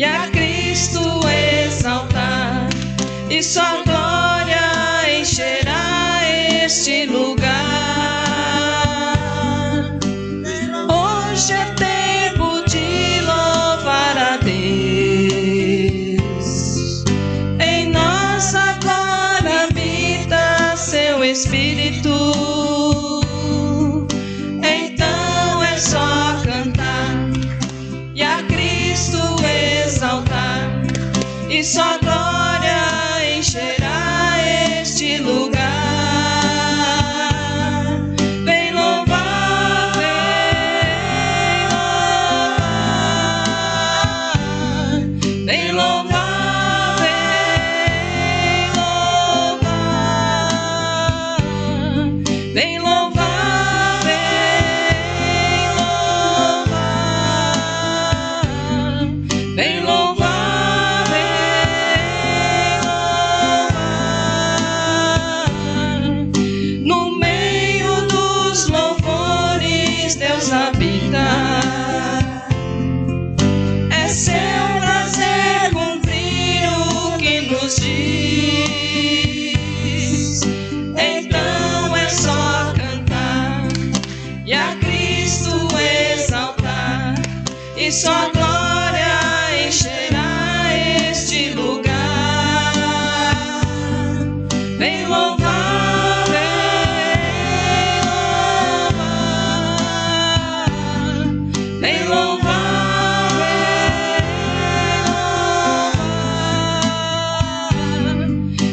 e a Cristo exaltar, e sua glória encherá este lugar. Hoje é tempo de louvar a Deus, em nossa glória habita seu Espírito. Então é só cantar e a Cristo exaltar, e sua glória encherá este lugar. Vem louvar, vem louvar, vem louvar, vem louvar, vem louvar, no meio dos louvores Deus habita. É seu prazer cumprir o que nos diz. Então é só cantar e a Cristo exaltar, e sua glória encherá este lugar. Vem louvar, vem louvar,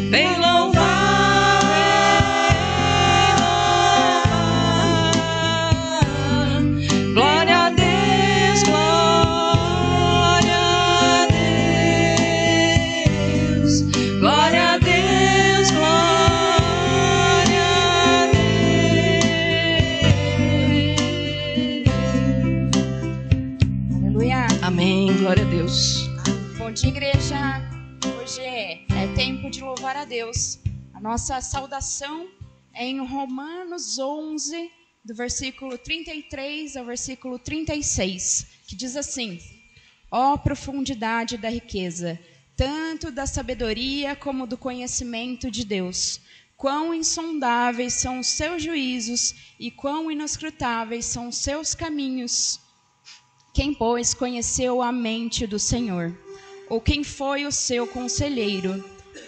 vem louvar, glória a Deus, glória a Deus, glória a Deus, glória a Deus. Aleluia. Amém, glória a Deus. Bom dia, igreja. Hoje é tempo de louvar a Deus. A nossa saudação é em Romanos 11, do versículo 33 ao versículo 36, que diz assim: ó profundidade da riqueza, tanto da sabedoria como do conhecimento de Deus. Quão insondáveis são os seus juízos e quão inescrutáveis são os seus caminhos. Quem, pois, conheceu a mente do Senhor? Ou quem foi o seu conselheiro?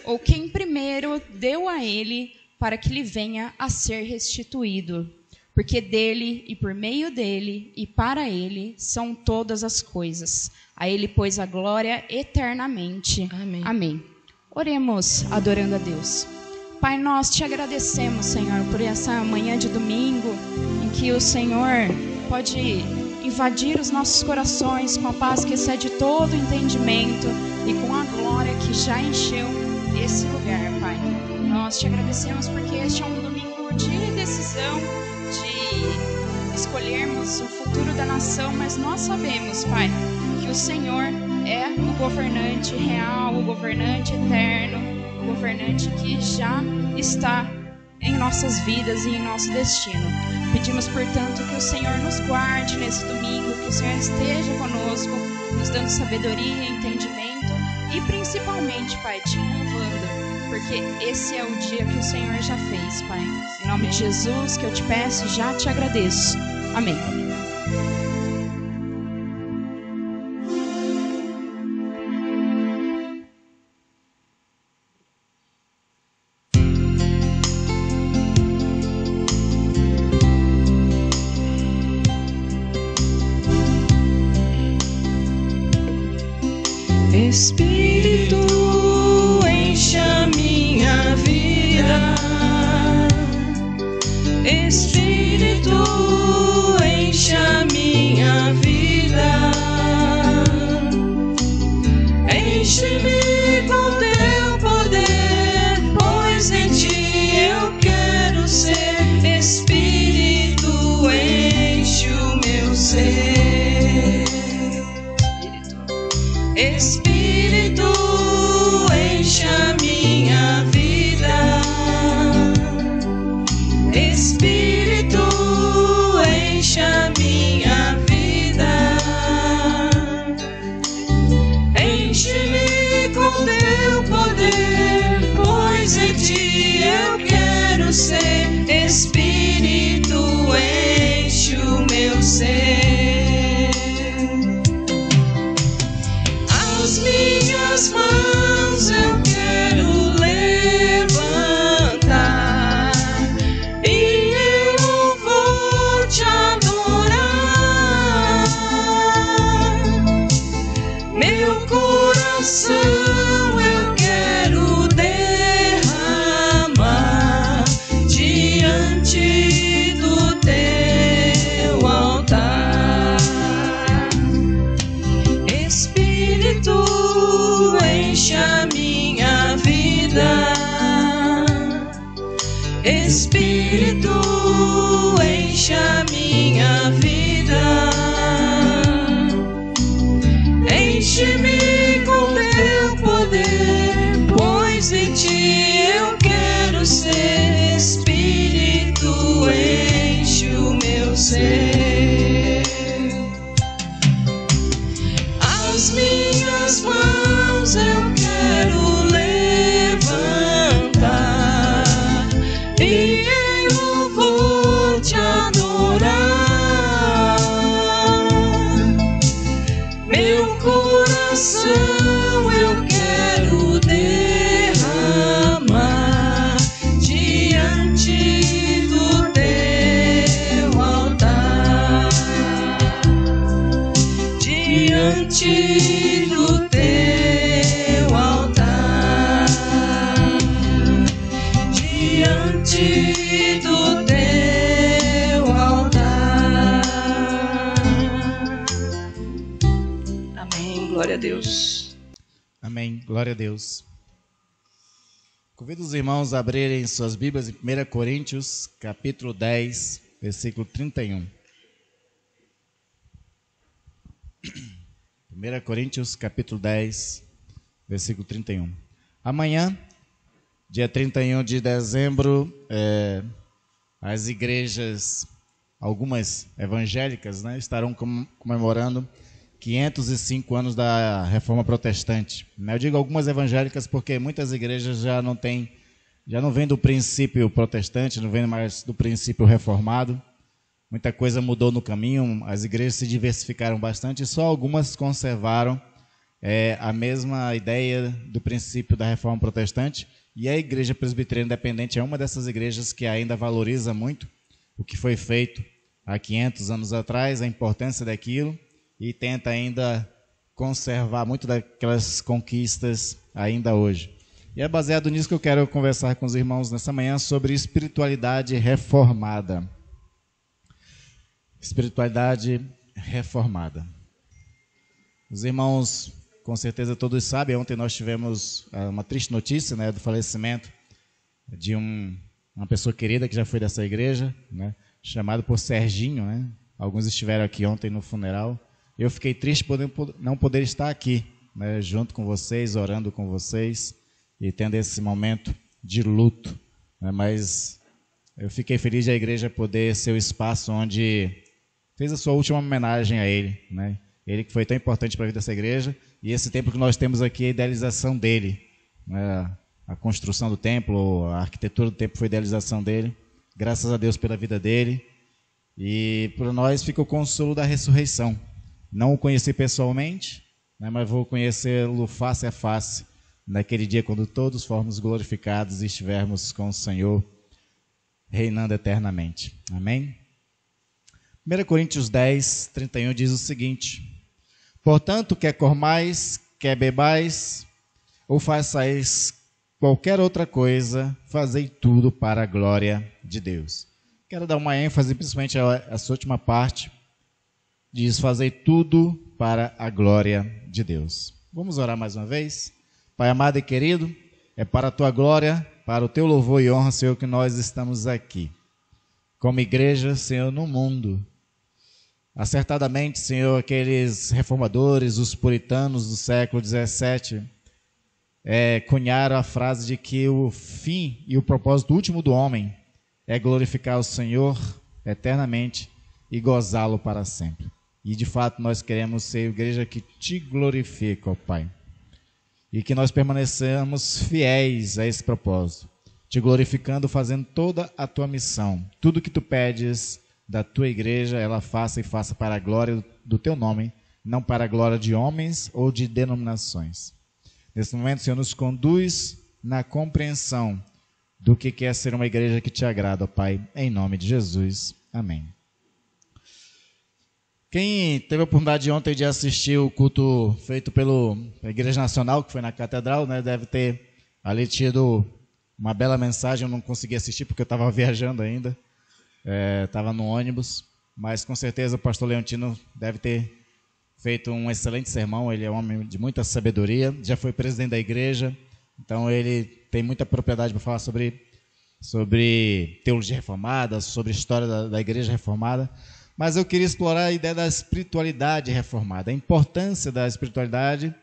Ou quem primeiro deu a ele para que lhe venha a ser restituído? Porque dele e por meio dele e para ele são todas as coisas. A ele, pois, a glória eternamente. Amém. Amém. Oremos adorando a Deus. Pai, nós te agradecemos, Senhor, por essa manhã de domingo, em que o Senhor pode invadir os nossos corações com a paz que excede todo entendimento e com a glória que já encheu esse lugar, Pai. Nós te agradecemos porque este é um domingo de decisão, de escolhermos o futuro da nação, mas nós sabemos, Pai, que o Senhor é o governante real, o governante eterno, o governante que já está em nossas vidas e em nosso destino. Pedimos, portanto, que o Senhor nos guarde nesse domingo, que o Senhor esteja conosco, nos dando sabedoria, entendimento e principalmente, Pai, te louvando, porque esse é o dia que o Senhor já fez, Pai. Em nome de Jesus que eu te peço e já te agradeço. Amém. Espírito, enche a minha vida. Espírito, enche a minha vida. Enche-me com teu poder, pois em ti eu quero ser. Espírito, enche o meu ser. Espírito, enche a minha vida. Espírito, enche a minha vida. minhas mãos eu quero levantar e eu vou te adorar. Meu coração eu quero derramar diante do teu altar. Espírito, enche a minha vida. Espírito, enche a minha vida. Enche-me com teu poder, pois em ti eu quero ser. Espírito, enche o meu ser. As minhas mãos eu quero levantar e eu vou te adorar. Meu coração eu quero derramar diante do teu altar. Diante do teu altar. Diante do teu altar. Amém. Glória a Deus. Amém. Glória a Deus. Convido os irmãos a abrirem suas Bíblias em 1 Coríntios, capítulo 10, versículo 31. 1 Coríntios, capítulo 10, versículo 31. Amanhã, dia 31 de dezembro, as igrejas, algumas evangélicas, né, estarão comemorando 505 anos da Reforma Protestante. Eu digo algumas evangélicas porque muitas igrejas já não vêm do princípio protestante, não vêm mais do princípio reformado. Muita coisa mudou no caminho, as igrejas se diversificaram bastante e só algumas conservaram a mesma ideia do princípio da Reforma Protestante. E a Igreja Presbiteriana Independente é uma dessas igrejas que ainda valoriza muito o que foi feito há 500 anos atrás, a importância daquilo, e tenta ainda conservar muito daquelas conquistas ainda hoje. E é baseado nisso que eu quero conversar com os irmãos nessa manhã sobre espiritualidade reformada. Espiritualidade reformada. Os irmãos, com certeza todos sabem, ontem nós tivemos uma triste notícia, né, do falecimento de uma pessoa querida que já foi dessa igreja, né, chamado por Serginho, né? Alguns estiveram aqui ontem no funeral. Eu fiquei triste por não poder estar aqui, né, junto com vocês, orando com vocês e tendo esse momento de luto, né, mas eu fiquei feliz de a igreja poder ser o espaço onde fez a sua última homenagem a ele, né? Ele que foi tão importante para a vida dessa igreja, e esse templo que nós temos aqui é a idealização dele, né? A construção do templo, a arquitetura do templo foi a idealização dele. Graças a Deus pela vida dele, e por nós fica o consolo da ressurreição. Não o conheci pessoalmente, né, mas vou conhecê-lo face a face naquele dia quando todos formos glorificados e estivermos com o Senhor reinando eternamente. Amém? 1 Coríntios 10, 31 diz o seguinte: portanto, quer comais, quer bebais, ou façais qualquer outra coisa, fazei tudo para a glória de Deus. Quero dar uma ênfase, principalmente essa última parte, diz, fazei tudo para a glória de Deus. Vamos orar mais uma vez? Pai amado e querido, é para a tua glória, para o teu louvor e honra, Senhor, que nós estamos aqui. Como igreja, Senhor, no mundo. Acertadamente, Senhor, aqueles reformadores, os puritanos do século XVII, cunharam a frase de que o fim e o propósito último do homem é glorificar o Senhor eternamente e gozá-lo para sempre. E de fato nós queremos ser a igreja que te glorifica, ó Pai. E que nós permaneçamos fiéis a esse propósito, te glorificando, fazendo toda a tua missão. Tudo que tu pedes da tua igreja, ela faça e faça para a glória do teu nome, não para a glória de homens ou de denominações. Nesse momento, Senhor, nos conduz na compreensão do que é ser uma igreja que te agrada, ó Pai, em nome de Jesus. Amém. Quem teve a oportunidade ontem de assistir o culto feito pela Igreja Nacional, que foi na Catedral, né, deve ter ali tido uma bela mensagem. Eu não consegui assistir porque eu estava viajando ainda, estava no ônibus, mas com certeza o pastor Leontino deve ter feito um excelente sermão. Ele é um homem de muita sabedoria, já foi presidente da igreja, então ele tem muita propriedade para falar sobre teologia reformada, sobre a história da igreja reformada. Mas eu queria explorar a ideia da espiritualidade reformada, a importância da espiritualidade,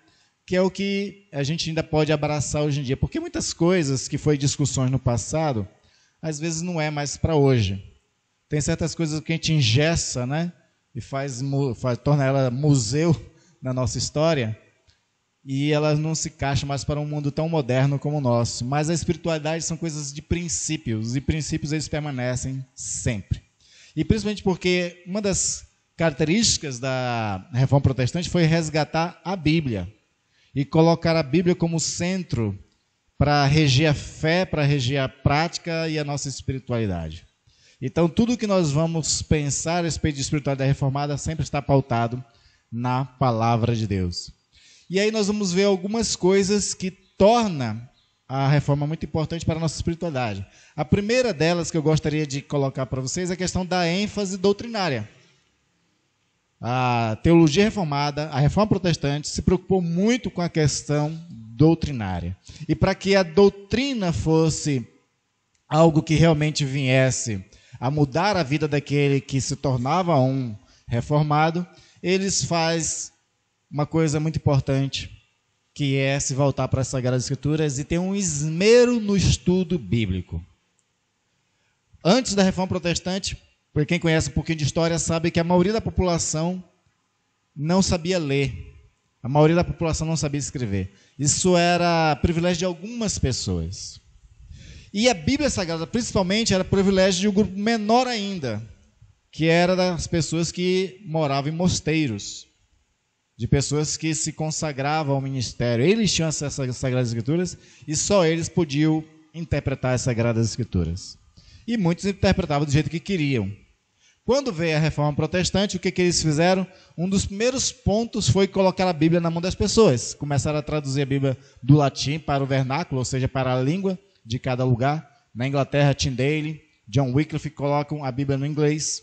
que é o que a gente ainda pode abraçar hoje em dia. Porque muitas coisas que foi discussões no passado, às vezes não é mais para hoje. Tem certas coisas que a gente engessa, né? E torna ela museu na nossa história, e elas não se encaixam mais para um mundo tão moderno como o nosso. Mas a espiritualidade são coisas de princípios, e princípios eles permanecem sempre. E principalmente porque uma das características da Reforma Protestante foi resgatar a Bíblia e colocar a Bíblia como centro para reger a fé, para reger a prática e a nossa espiritualidade. Então, tudo que nós vamos pensar a respeito de espiritualidade reformada sempre está pautado na palavra de Deus. E aí nós vamos ver algumas coisas que tornam a reforma muito importante para a nossa espiritualidade. A primeira delas que eu gostaria de colocar para vocês é a questão da ênfase doutrinária. A teologia reformada, a reforma protestante, se preocupou muito com a questão doutrinária. E para que a doutrina fosse algo que realmente viesse a mudar a vida daquele que se tornava um reformado, eles fazem uma coisa muito importante, que é se voltar para as Sagradas Escrituras e ter um esmero no estudo bíblico. Antes da Reforma Protestante, para quem conhece um pouquinho de história, sabe que a maioria da população não sabia ler. A maioria da população não sabia escrever. Isso era privilégio de algumas pessoas. E a Bíblia Sagrada, principalmente, era privilégio de um grupo menor ainda, que era das pessoas que moravam em mosteiros, de pessoas que se consagravam ao ministério. Eles tinham acesso às Sagradas Escrituras e só eles podiam interpretar as Sagradas Escrituras. E muitos interpretavam do jeito que queriam. Quando veio a Reforma Protestante, o que eles fizeram? Um dos primeiros pontos foi colocar a Bíblia na mão das pessoas. Começaram a traduzir a Bíblia do latim para o vernáculo, ou seja, para a língua de cada lugar. Na Inglaterra, Tyndale, John Wycliffe colocam a Bíblia no inglês.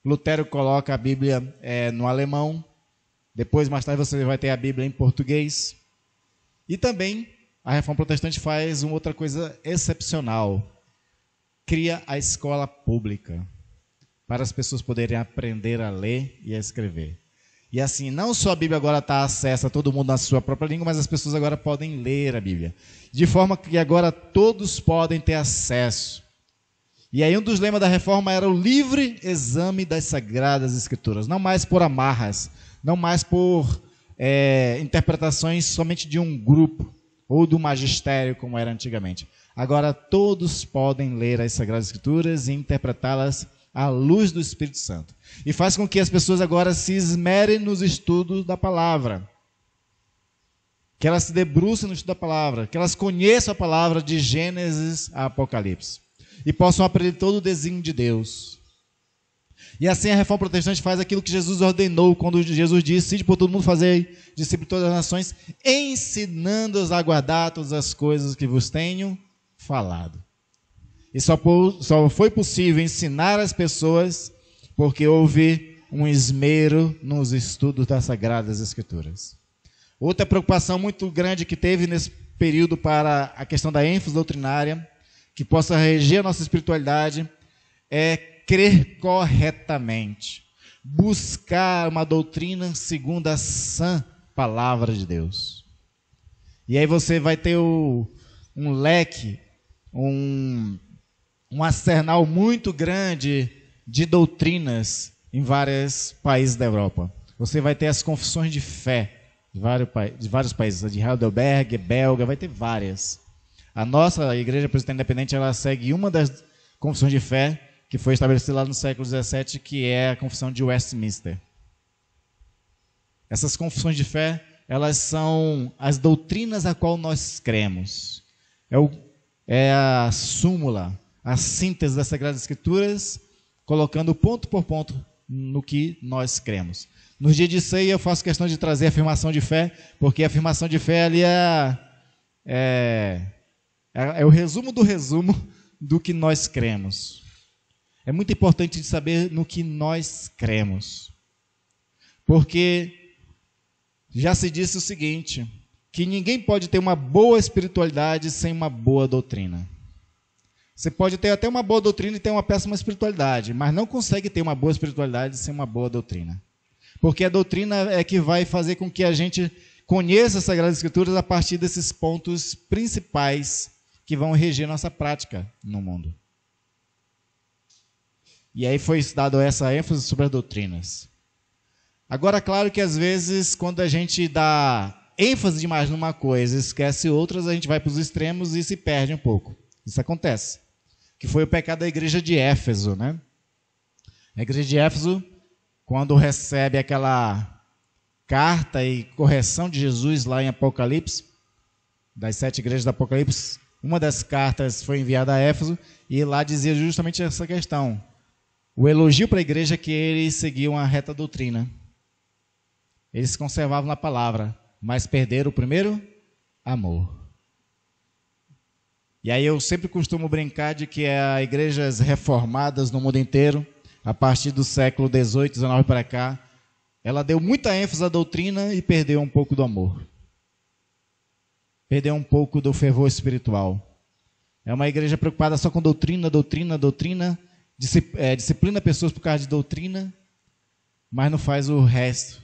Lutero coloca a Bíblia no alemão. Depois, mais tarde, você vai ter a Bíblia em português. E também a Reforma Protestante faz uma outra coisa excepcional. Cria a escola pública para as pessoas poderem aprender a ler e a escrever. E assim, não só a Bíblia agora está acessa a todo mundo na sua própria língua, mas as pessoas agora podem ler a Bíblia. De forma que agora todos podem ter acesso. E aí um dos lemas da reforma era o livre exame das Sagradas Escrituras. Não mais por amarras, não mais por interpretações somente de um grupo ou do magistério, como era antigamente. Agora todos podem ler as Sagradas Escrituras e interpretá-las à luz do Espírito Santo. E faz com que as pessoas agora se esmerem nos estudos da palavra. Que elas se debrucem no estudo da palavra. Que elas conheçam a palavra de Gênesis a Apocalipse. E possam aprender todo o desígnio de Deus. E assim a Reforma Protestante faz aquilo que Jesus ordenou, quando Jesus disse: ide por todo mundo, fazer discípulos de todas as nações, ensinando-os a guardar todas as coisas que vos tenho falado. E só foi possível ensinar as pessoas porque houve um esmero nos estudos das Sagradas Escrituras. Outra preocupação muito grande que teve nesse período para a questão da ênfase doutrinária, que possa reger a nossa espiritualidade, é crer corretamente, buscar uma doutrina segundo a sã palavra de Deus. E aí você vai ter um leque, um arsenal muito grande de doutrinas em vários países da Europa. Você vai ter as confissões de fé de vários países, a de Heidelberg, belga, vai ter várias. A nossa Igreja Presbiteriana Independente, ela segue uma das confissões de fé que foi estabelecida lá no século XVII, que é a confissão de Westminster. Essas confissões de fé, elas são as doutrinas a qual nós cremos. É a súmula, a síntese das Sagradas Escrituras, colocando ponto por ponto no que nós cremos. Nos dias de ceia eu faço questão de trazer a afirmação de fé, porque a afirmação de fé ali é o resumo do resumo do que nós cremos. É muito importante de saber no que nós cremos. Porque já se disse o seguinte, que ninguém pode ter uma boa espiritualidade sem uma boa doutrina. Você pode ter até uma boa doutrina e ter uma péssima espiritualidade, mas não consegue ter uma boa espiritualidade sem uma boa doutrina. Porque a doutrina é que vai fazer com que a gente conheça as Sagradas Escrituras a partir desses pontos principais que vão reger nossa prática no mundo. E aí foi dado essa ênfase sobre as doutrinas. Agora, claro que às vezes, quando a gente dá ênfase demais numa coisa e esquece outras, a gente vai para os extremos e se perde um pouco. Isso acontece. Que foi o pecado da igreja de Éfeso, né? A igreja de Éfeso, quando recebe aquela carta e correção de Jesus lá em Apocalipse, das 7 igrejas do Apocalipse, uma das cartas foi enviada a Éfeso e lá dizia justamente essa questão. O elogio para a igreja é que eles seguiam a reta doutrina. Eles se conservavam na palavra, mas perderam o primeiro amor. E aí eu sempre costumo brincar de que as igrejas reformadas no mundo inteiro, a partir do século XVIII, XIX para cá, ela deu muita ênfase à doutrina e perdeu um pouco do amor. Perdeu um pouco do fervor espiritual. É uma igreja preocupada só com doutrina, disciplina pessoas por causa de doutrina, mas não faz o resto.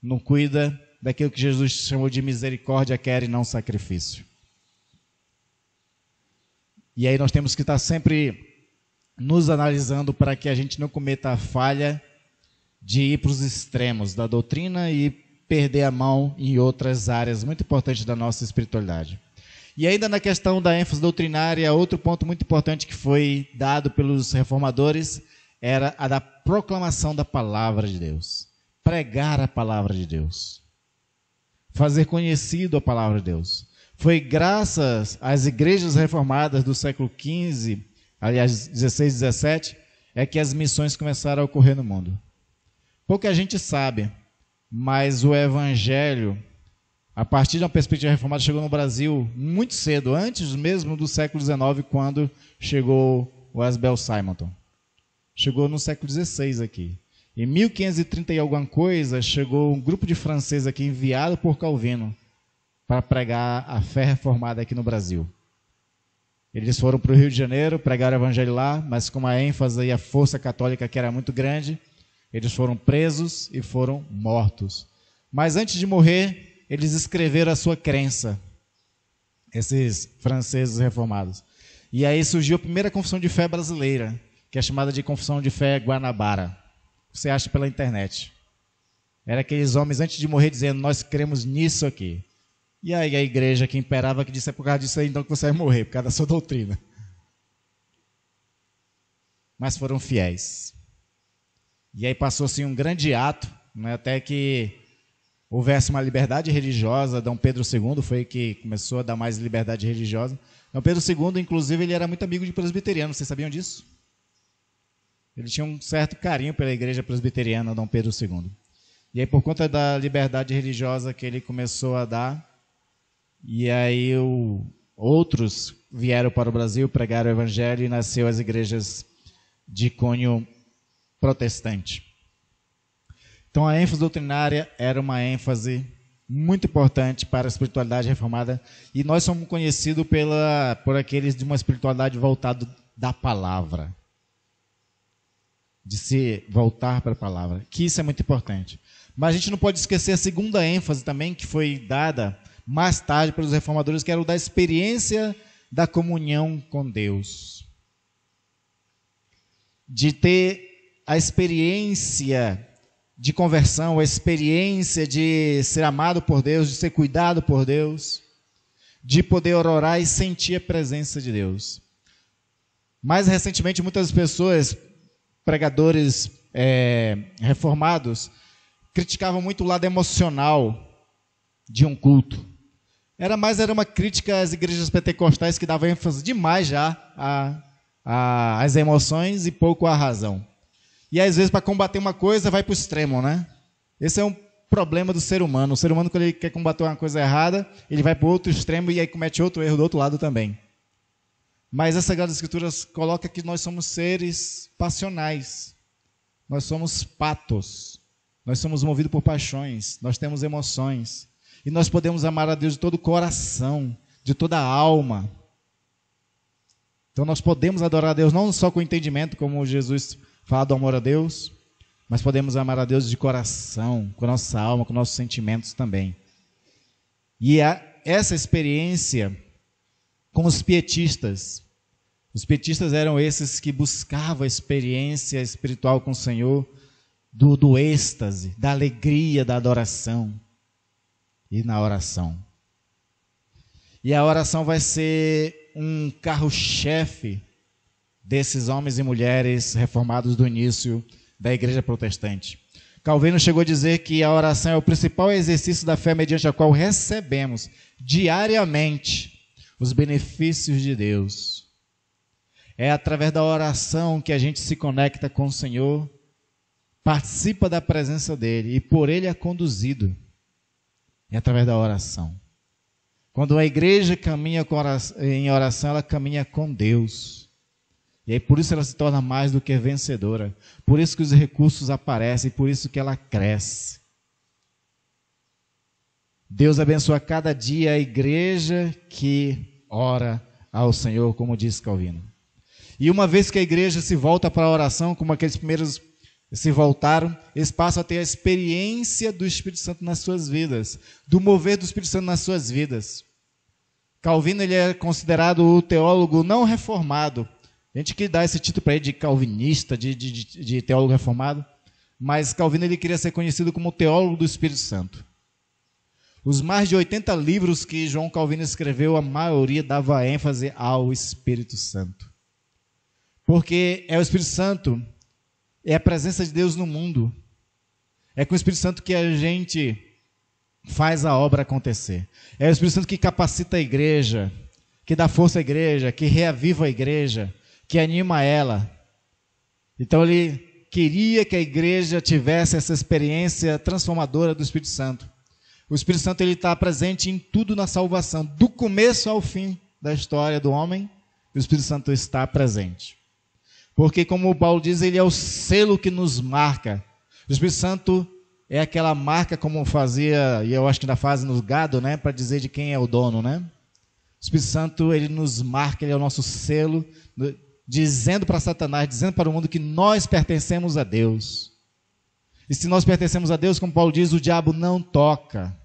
Não cuida daquilo que Jesus chamou de misericórdia, quer e não sacrifício. E aí nós temos que estar sempre nos analisando para que a gente não cometa a falha de ir para os extremos da doutrina e perder a mão em outras áreas muito importantes da nossa espiritualidade. E ainda na questão da ênfase doutrinária, outro ponto muito importante que foi dado pelos reformadores era a da proclamação da palavra de Deus. Pregar a palavra de Deus. Fazer conhecido a palavra de Deus. Foi graças às igrejas reformadas do século XV, aliás, 16 e 17, é que as missões começaram a ocorrer no mundo. Pouca gente sabe, mas o evangelho, a partir de uma perspectiva reformada, chegou no Brasil muito cedo, antes mesmo do século XIX, quando chegou o Asbel Simonton. Chegou no século XVI aqui. Em 1530 e alguma coisa, chegou um grupo de franceses aqui, enviado por Calvino, para pregar a fé reformada aqui no Brasil. Eles foram para o Rio de Janeiro, pregaram o evangelho lá, mas com a ênfase e a força católica que era muito grande, eles foram presos e foram mortos. Mas antes de morrer, eles escreveram a sua crença, esses franceses reformados. E aí surgiu a primeira confissão de fé brasileira, que é chamada de Confissão de Fé Guanabara. Você acha pela internet. Era aqueles homens antes de morrer dizendo, nós cremos nisso aqui. E aí a igreja que imperava que disse, é por causa disso aí então que você vai morrer, por causa da sua doutrina. Mas foram fiéis. E aí passou-se um grande ato, né, até que houvesse uma liberdade religiosa. Dom Pedro II foi que começou a dar mais liberdade religiosa. Dom Pedro II, inclusive, ele era muito amigo de presbiteriano, vocês sabiam disso? Ele tinha um certo carinho pela igreja presbiteriana, Dom Pedro II. E aí, por conta da liberdade religiosa que ele começou a dar, e aí outros vieram para o Brasil, pregaram o evangelho e nasceu as igrejas de cunho protestante. Então, a ênfase doutrinária era uma ênfase muito importante para a espiritualidade reformada, e nós somos conhecidos por aqueles de uma espiritualidade voltada da palavra. De se voltar para a palavra, que isso é muito importante. Mas a gente não pode esquecer a segunda ênfase também, que foi dada mais tarde pelos reformadores, que era o da experiência da comunhão com Deus. De ter a experiência de conversão, a experiência de ser amado por Deus, de ser cuidado por Deus, de poder orar e sentir a presença de Deus. Mais recentemente, muitas pessoas, pregadores reformados, criticavam muito o lado emocional de um culto. Era uma crítica às igrejas pentecostais que davam ênfase demais já às emoções e pouco à razão. E às vezes, para combater uma coisa, vai para o extremo, né? Esse é um problema do ser humano. O ser humano, quando ele quer combater uma coisa errada, ele vai para o outro extremo e aí comete outro erro do outro lado também. Mas essa Sagrada Escritura coloca que nós somos seres passionais. Nós somos patos. Nós somos movidos por paixões. Nós temos emoções. E nós podemos amar a Deus de todo o coração, de toda a alma. Então nós podemos adorar a Deus não só com entendimento, como Jesus fala do amor a Deus, mas podemos amar a Deus de coração, com a nossa alma, com nossos sentimentos também. E essa experiência com os pietistas. Os pietistas eram esses que buscavam a experiência espiritual com o Senhor, do êxtase, da alegria, da adoração e na oração. E a oração vai ser um carro-chefe desses homens e mulheres reformados do início da igreja protestante. Calvino chegou a dizer que a oração é o principal exercício da fé mediante a qual recebemos diariamente os benefícios de Deus. É através da oração que a gente se conecta com o Senhor, participa da presença dEle e por Ele é conduzido. É através da oração. Quando a igreja caminha em oração, ela caminha com Deus. E aí por isso ela se torna mais do que vencedora. Por isso que os recursos aparecem, por isso que ela cresce. Deus abençoa cada dia a igreja que ora ao Senhor, como diz Calvino. E uma vez que a igreja se volta para a oração, como aqueles primeiros se voltaram, eles passam a ter a experiência do Espírito Santo nas suas vidas, do mover do Espírito Santo nas suas vidas. Calvino ele é considerado o teólogo não reformado. A gente que dá esse título para ele de calvinista, de teólogo reformado, mas Calvino ele queria ser conhecido como teólogo do Espírito Santo. Os mais de 80 livros que João Calvino escreveu, a maioria dava ênfase ao Espírito Santo. Porque é o Espírito Santo, é a presença de Deus no mundo. É com o Espírito Santo que a gente faz a obra acontecer. É o Espírito Santo que capacita a igreja, que dá força à igreja, que reaviva a igreja, que anima ela. Então ele queria que a igreja tivesse essa experiência transformadora do Espírito Santo. O Espírito Santo ele está presente em tudo na salvação, do começo ao fim da história do homem, o Espírito Santo está presente. Porque, como o Paulo diz, ele é o selo que nos marca. O Espírito Santo é aquela marca como fazia, e eu acho que ainda fazem no gado, né, para dizer de quem é o dono, né? O Espírito Santo, ele nos marca, ele é o nosso selo, dizendo para Satanás, dizendo para o mundo que nós pertencemos a Deus. E se nós pertencemos a Deus, como Paulo diz, o diabo não toca.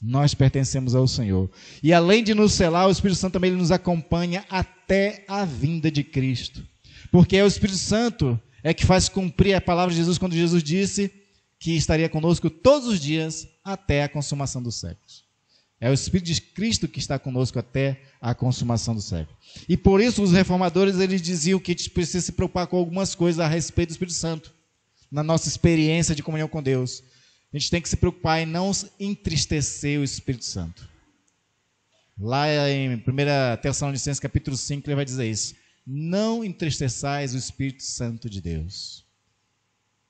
Nós pertencemos ao Senhor. E além de nos selar, o Espírito Santo também nos acompanha até a vinda de Cristo. Porque é o Espírito Santo é que faz cumprir a palavra de Jesus quando Jesus disse que estaria conosco todos os dias até a consumação dos séculos. É o Espírito de Cristo que está conosco até a consumação do século. E por isso os reformadores eles diziam que a gente precisa se preocupar com algumas coisas a respeito do Espírito Santo, na nossa experiência de comunhão com Deus. A gente tem que se preocupar em não entristecer o Espírito Santo. Lá em 1 Tessalonicenses capítulo 5, ele vai dizer isso. Não entristeçais o Espírito Santo de Deus.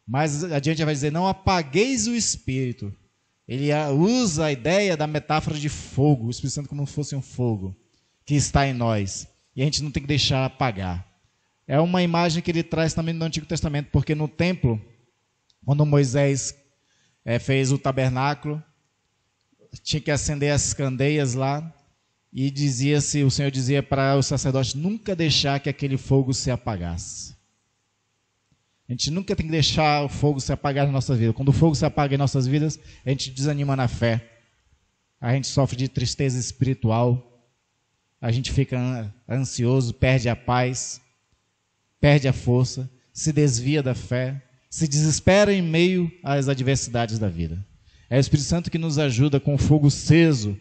Mais adiante ele vai dizer, não apagueis o Espírito. Ele usa a ideia da metáfora de fogo, o Espírito Santo como se fosse um fogo que está em nós. E a gente não tem que deixar apagar. É uma imagem que ele traz também no Antigo Testamento, porque no templo, quando Moisés fez o tabernáculo, tinha que acender as candeias lá, e o Senhor dizia para os sacerdotes nunca deixar que aquele fogo se apagasse. A gente nunca tem que deixar o fogo se apagar na nossa vida. Quando o fogo se apaga em nossas vidas, a gente desanima na fé. A gente sofre de tristeza espiritual. A gente fica ansioso, perde a paz, perde a força, se desvia da fé, se desespera em meio às adversidades da vida. É o Espírito Santo que nos ajuda com o fogo aceso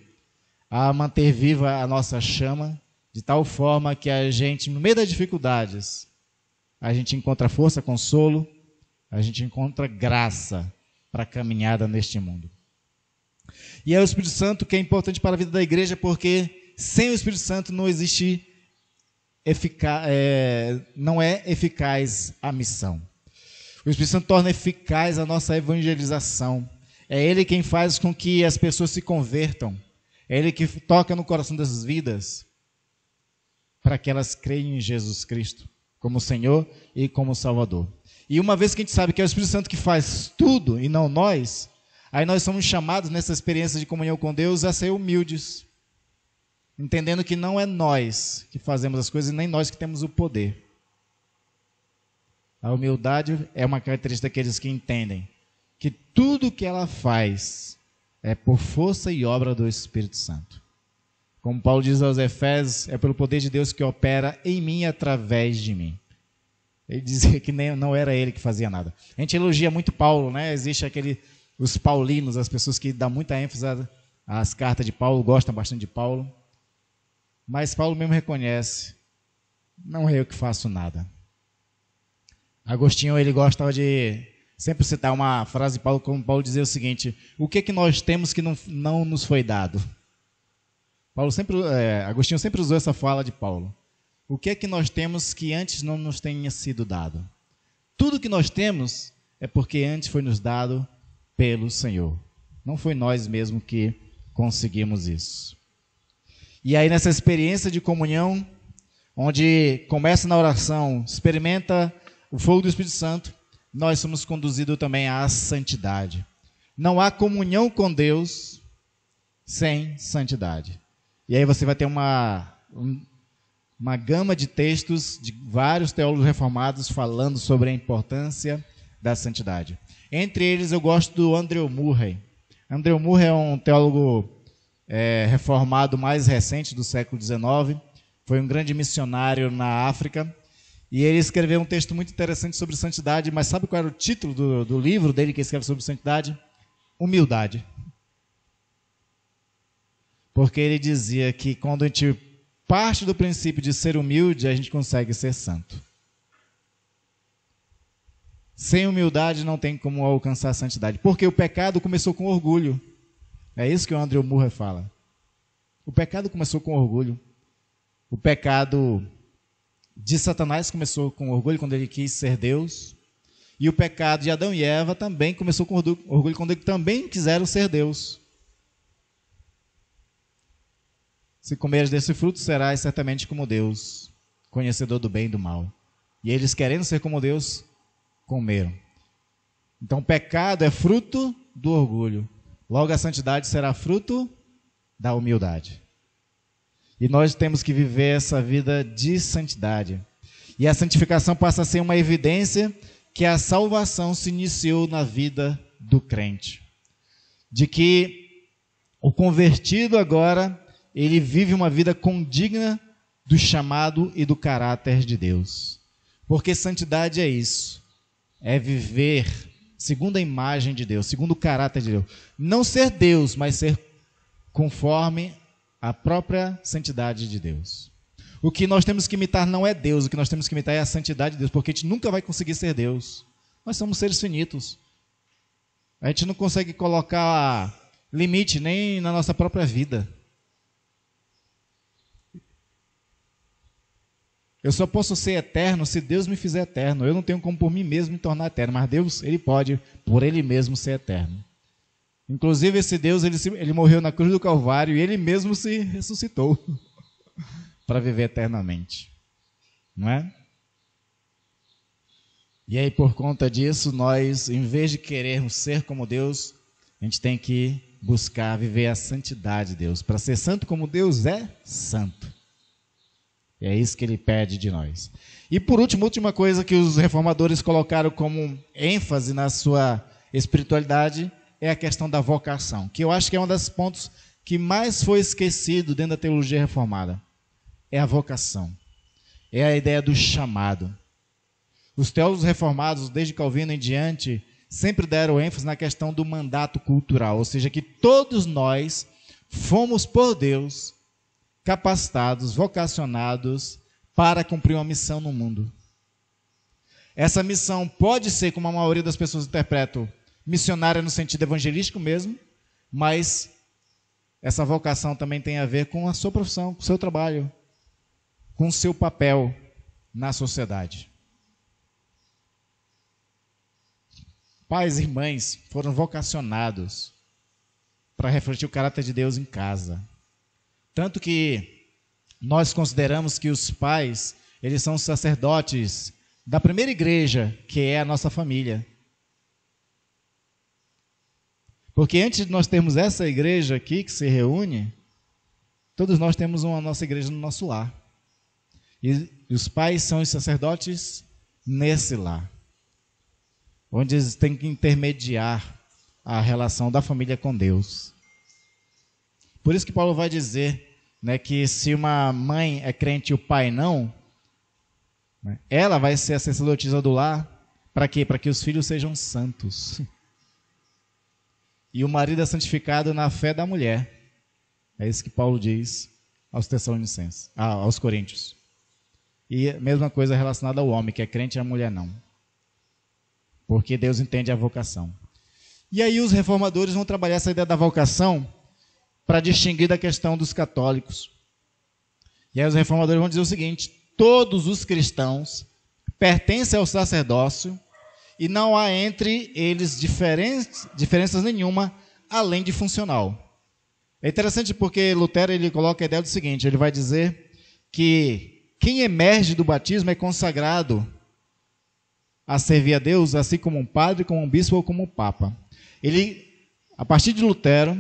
a manter viva a nossa chama, de tal forma que a gente, no meio das dificuldades, a gente encontra força, consolo, a gente encontra graça para a caminhada neste mundo. E é o Espírito Santo que é importante para a vida da igreja, porque sem o Espírito Santo não existe não é eficaz a missão. O Espírito Santo torna eficaz a nossa evangelização. É Ele quem faz com que as pessoas se convertam. É Ele que toca no coração das vidas para que elas creiam em Jesus Cristo como Senhor e como Salvador. E uma vez que a gente sabe que é o Espírito Santo que faz tudo e não nós, aí nós somos chamados nessa experiência de comunhão com Deus a ser humildes, entendendo que não é nós que fazemos as coisas e nem nós que temos o poder. A humildade é uma característica daqueles que entendem que tudo que ela faz é por força e obra do Espírito Santo. Como Paulo diz aos Efésios, é pelo poder de Deus que opera em mim e através de mim. Ele dizia que não era ele que fazia nada. A gente elogia muito Paulo, né? Existe os paulinos, as pessoas que dão muita ênfase às cartas de Paulo, gostam bastante de Paulo. Mas Paulo mesmo reconhece, não é eu que faço nada. Agostinho, ele gostava de sempre citar uma frase de Paulo, como Paulo dizia o seguinte: o que nós temos que não nos foi dado? Agostinho sempre usou essa fala de Paulo. O que é que nós temos que antes não nos tenha sido dado? Tudo que nós temos é porque antes foi nos dado pelo Senhor. Não foi nós mesmos que conseguimos isso. E aí nessa experiência de comunhão, onde começa na oração, experimenta o fogo do Espírito Santo, nós somos conduzidos também à santidade. Não há comunhão com Deus sem santidade. E aí você vai ter uma gama de textos de vários teólogos reformados falando sobre a importância da santidade. Entre eles eu gosto do Andrew Murray. Andrew Murray é um teólogo reformado mais recente do século XIX, foi um grande missionário na África, e ele escreveu um texto muito interessante sobre santidade, mas sabe qual era o título do livro dele que escreve sobre santidade? Humildade. Porque ele dizia que quando a gente parte do princípio de ser humilde, a gente consegue ser santo. Sem humildade não tem como alcançar a santidade. Porque o pecado começou com orgulho. É isso que o Andrew Murray fala. O pecado começou com orgulho. O pecado de Satanás começou com orgulho quando ele quis ser Deus. E o pecado de Adão e Eva também começou com orgulho quando eles também quiseram ser Deus. Se comeres desse fruto, serás certamente como Deus, conhecedor do bem e do mal. E eles, querendo ser como Deus, comeram. Então, o pecado é fruto do orgulho. Logo, a santidade será fruto da humildade. E nós temos que viver essa vida de santidade. E a santificação passa a ser uma evidência que a salvação se iniciou na vida do crente. De que o convertido agora, ele vive uma vida condigna do chamado e do caráter de Deus. Porque santidade é isso. É viver segundo a imagem de Deus, segundo o caráter de Deus. Não ser Deus, mas ser conforme a própria santidade de Deus. O que nós temos que imitar não é Deus, o que nós temos que imitar é a santidade de Deus, porque a gente nunca vai conseguir ser Deus. Nós somos seres finitos. A gente não consegue colocar limite nem na nossa própria vida. Eu só posso ser eterno se Deus me fizer eterno. Eu não tenho como por mim mesmo me tornar eterno, mas Deus, Ele pode, por Ele mesmo, ser eterno. Inclusive, esse Deus, ele morreu na cruz do Calvário e Ele mesmo se ressuscitou para viver eternamente. Não é? E aí, por conta disso, nós, em vez de querermos ser como Deus, a gente tem que buscar viver a santidade de Deus. Para ser santo como Deus é santo. E é isso que Ele pede de nós. E por último, última coisa que os reformadores colocaram como ênfase na sua espiritualidade é a questão da vocação, que eu acho que é um dos pontos que mais foi esquecido dentro da teologia reformada. É a vocação. É a ideia do chamado. Os teólogos reformados, desde Calvino em diante, sempre deram ênfase na questão do mandato cultural, ou seja, que todos nós fomos por Deus capacitados, vocacionados para cumprir uma missão no mundo. Essa missão pode ser, como a maioria das pessoas interpretam, missionária no sentido evangelístico mesmo, mas essa vocação também tem a ver com a sua profissão, com o seu trabalho, com o seu papel na sociedade. Pais e mães foram vocacionados para refletir o caráter de Deus em casa. Tanto que nós consideramos que os pais, eles são os sacerdotes da primeira igreja, que é a nossa família. Porque antes de nós termos essa igreja aqui que se reúne, todos nós temos uma nossa igreja no nosso lar. E os pais são os sacerdotes nesse lar, onde eles têm que intermediar a relação da família com Deus. Por isso que Paulo vai dizer, né, que se uma mãe é crente e o pai não, né, ela vai ser a sacerdotisa do lar. Para quê? Para que os filhos sejam santos. E o marido é santificado na fé da mulher. É isso que Paulo diz aos Tessalonicenses, aos Coríntios. E a mesma coisa relacionada ao homem, que é crente e a mulher não. Porque Deus entende a vocação. E aí os reformadores vão trabalhar essa ideia da vocação para distinguir da questão dos católicos. E aí os reformadores vão dizer o seguinte: todos os cristãos pertencem ao sacerdócio e não há entre eles diferenças nenhuma, além de funcional. É interessante porque Lutero ele coloca a ideia do seguinte: ele vai dizer que quem emerge do batismo é consagrado a servir a Deus, assim como um padre, como um bispo ou como um papa. Ele, a partir de Lutero,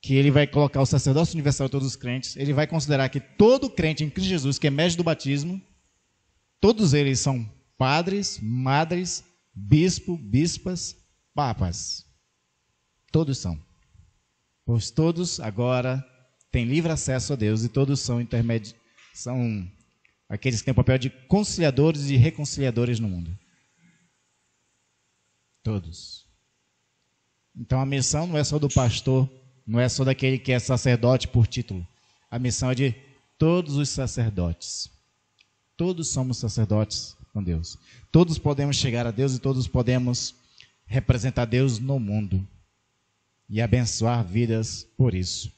que ele vai colocar o sacerdócio universal de todos os crentes, ele vai considerar que todo crente em Cristo Jesus que emerge do batismo, todos eles são padres, madres, bispo, bispas, papas. Todos são. Pois todos agora têm livre acesso a Deus e todos são são aqueles que têm o papel de conciliadores e reconciliadores no mundo. Todos. Então a missão não é só do pastor, não é só daquele que é sacerdote por título. A missão é de todos os sacerdotes. Todos somos sacerdotes com Deus. Todos podemos chegar a Deus e todos podemos representar Deus no mundo e abençoar vidas por isso.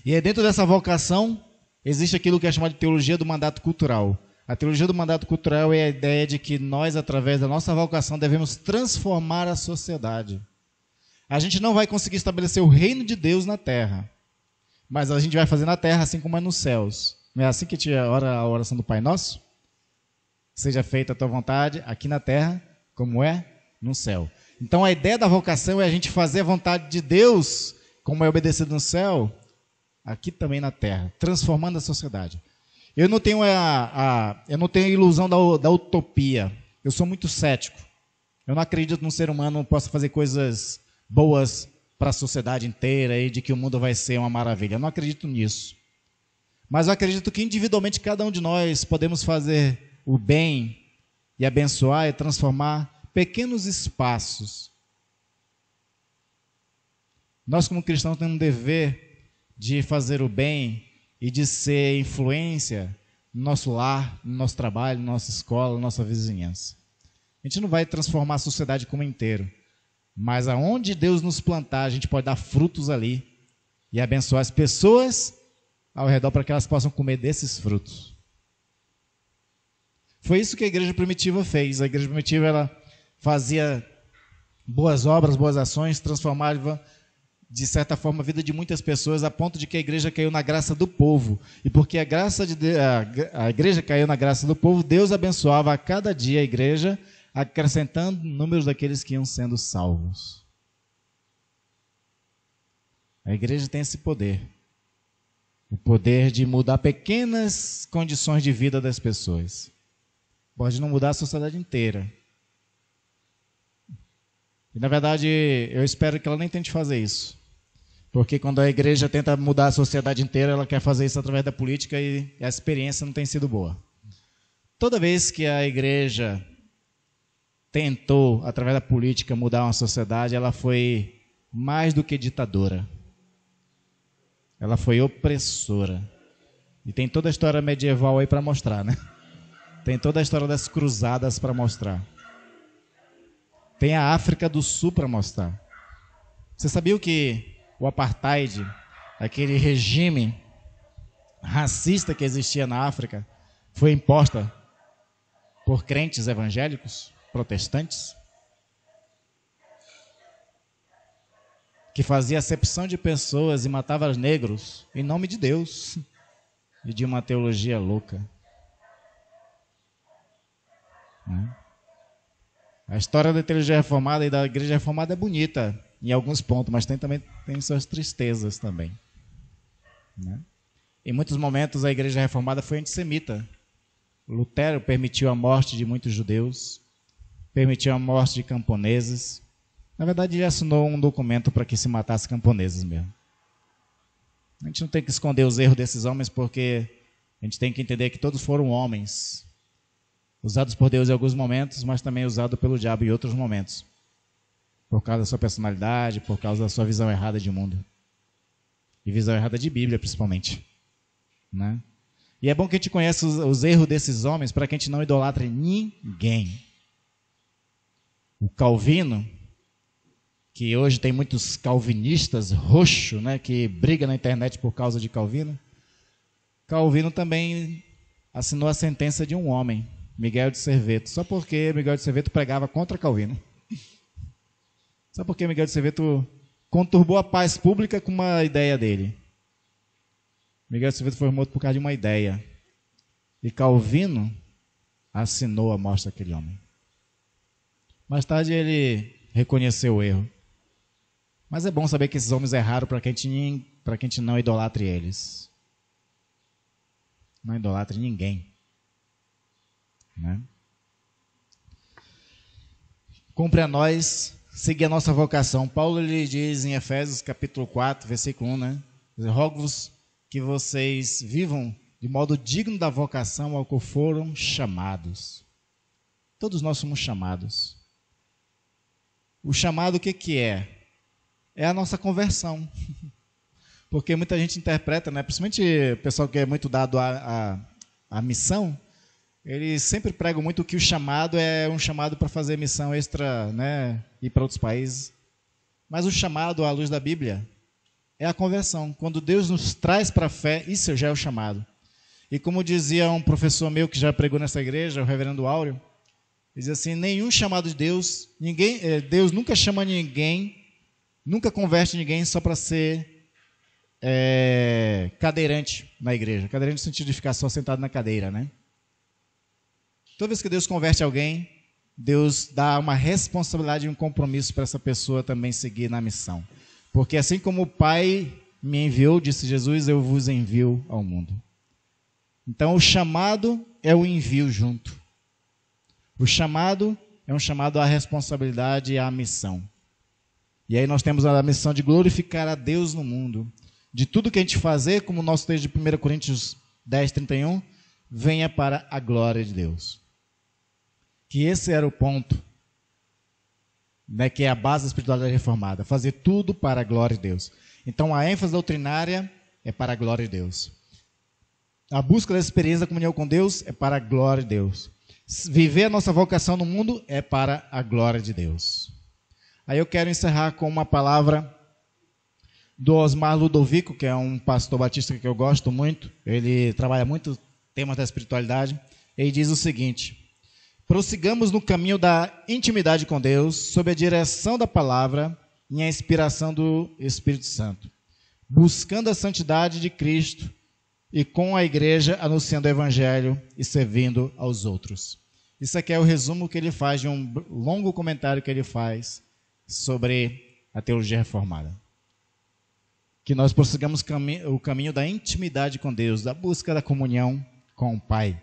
E aí, dentro dessa vocação, existe aquilo que é chamado de teologia do mandato cultural. A teologia do mandato cultural é a ideia de que nós, através da nossa vocação, devemos transformar a sociedade. A gente não vai conseguir estabelecer o reino de Deus na terra, mas a gente vai fazer na terra assim como é nos céus. Não é assim que a gente ora a oração do Pai Nosso? Seja feita a tua vontade aqui na terra, como é no céu. Então a ideia da vocação é a gente fazer a vontade de Deus, como é obedecido no céu, aqui também na terra, transformando a sociedade. Eu não tenho a ilusão da utopia. Eu sou muito cético. Eu não acredito que um ser humano possa fazer coisas boas para a sociedade inteira e de que o mundo vai ser uma maravilha. Eu não acredito nisso. Mas eu acredito que individualmente cada um de nós podemos fazer o bem e abençoar e transformar pequenos espaços. Nós como cristãos temos um dever de fazer o bem e de ser influência no nosso lar, no nosso trabalho, na nossa escola, na nossa vizinhança. A gente não vai transformar a sociedade como inteiro, mas aonde Deus nos plantar, a gente pode dar frutos ali e abençoar as pessoas ao redor para que elas possam comer desses frutos. Foi isso que a igreja primitiva fez. A igreja primitiva ela fazia boas obras, boas ações, transformava de certa forma a vida de muitas pessoas, a ponto de que a igreja caiu na graça do povo. E porque a igreja caiu na graça do povo, Deus abençoava a cada dia a igreja, acrescentando números daqueles que iam sendo salvos. A igreja tem esse poder. O poder de mudar pequenas condições de vida das pessoas. Pode não mudar a sociedade inteira. E, na verdade, eu espero que ela nem tente fazer isso. Porque quando a igreja tenta mudar a sociedade inteira, ela quer fazer isso através da política e a experiência não tem sido boa. Toda vez que a igreja tentou, através da política, mudar uma sociedade, ela foi mais do que ditadora. Ela foi opressora. E tem toda a história medieval aí para mostrar, né? Tem toda a história das cruzadas para mostrar. Tem a África do Sul para mostrar. Você sabia que o apartheid, aquele regime racista que existia na África, foi imposta por crentes evangélicos, protestantes, que fazia acepção de pessoas e matava negros em nome de Deus e de uma teologia louca. A história da teologia reformada e da igreja reformada é bonita em alguns pontos, mas também tem suas tristezas também. Em muitos momentos a igreja reformada foi antissemita. Lutero permitiu a morte de muitos judeus, permitiu a morte de camponeses. Na verdade, ele assinou um documento para que se matasse camponeses mesmo. A gente não tem que esconder os erros desses homens, porque a gente tem que entender que todos foram homens, usados por Deus em alguns momentos, mas também usados pelo diabo em outros momentos, por causa da sua personalidade, por causa da sua visão errada de mundo. E visão errada de Bíblia, principalmente. Né? E é bom que a gente conheça os erros desses homens para que a gente não idolatre ninguém. O Calvino, que hoje tem muitos calvinistas roxos, né, que brigam na internet por causa de Calvino. Calvino também assinou a sentença de um homem, Miguel de Serveto, só porque Miguel de Serveto pregava contra Calvino. Só porque Miguel de Serveto conturbou a paz pública com uma ideia dele. Miguel de Serveto foi morto por causa de uma ideia. E Calvino assinou a morte daquele homem. Mais tarde ele reconheceu o erro. Mas é bom saber que esses homens erraram para que a gente não idolatre eles. Não idolatre ninguém. Né? Cumpre a nós seguir a nossa vocação. Paulo ele diz em Efésios capítulo 4, versículo 1, né? Rogo-vos que vocês vivam de modo digno da vocação ao que foram chamados. Todos nós somos chamados. O chamado o que é? É a nossa conversão. Porque muita gente interpreta, né? Principalmente o pessoal que é muito dado à missão, eles sempre pregam muito que o chamado é um chamado para fazer missão extra, né? Ir para outros países. Mas o chamado, à luz da Bíblia, é a conversão. Quando Deus nos traz para a fé, isso já é o chamado. E como dizia um professor meu que já pregou nessa igreja, o reverendo Áureo, ele dizia assim, nenhum chamado de Deus, Deus nunca chama ninguém, nunca converte ninguém só para ser cadeirante na igreja. Cadeirante no sentido de ficar só sentado na cadeira, né? Toda vez que Deus converte alguém, Deus dá uma responsabilidade e um compromisso para essa pessoa também seguir na missão. Porque assim como o Pai me enviou, disse Jesus, eu vos envio ao mundo. Então o chamado é o envio junto. O chamado é um chamado à responsabilidade e à missão. E aí nós temos a missão de glorificar a Deus no mundo. De tudo que a gente fazer, como o nosso texto de 1 Coríntios 10, 31, venha para a glória de Deus. Que esse era o ponto, né, que é a base da espiritualidade reformada. Fazer tudo para a glória de Deus. Então a ênfase doutrinária é para a glória de Deus. A busca da experiência da comunhão com Deus é para a glória de Deus. Viver a nossa vocação no mundo é para a glória de Deus. Aí eu quero encerrar com uma palavra do Osmar Ludovico, que é um pastor batista que eu gosto muito. Ele trabalha muito temas da espiritualidade. Ele diz o seguinte: prossigamos no caminho da intimidade com Deus, sob a direção da palavra e a inspiração do Espírito Santo, buscando a santidade de Cristo e com a igreja anunciando o evangelho e servindo aos outros. Isso aqui é o resumo que ele faz de um longo comentário que ele faz sobre a teologia reformada. Que nós prossigamos o caminho da intimidade com Deus, da busca da comunhão com o Pai.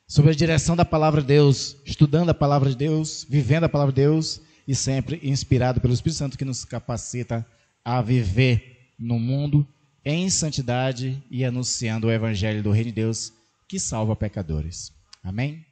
Sob a direção da palavra de Deus, estudando a palavra de Deus, vivendo a palavra de Deus e sempre inspirado pelo Espírito Santo que nos capacita a viver no mundo em santidade e anunciando o evangelho do Reino de Deus que salva pecadores. Amém?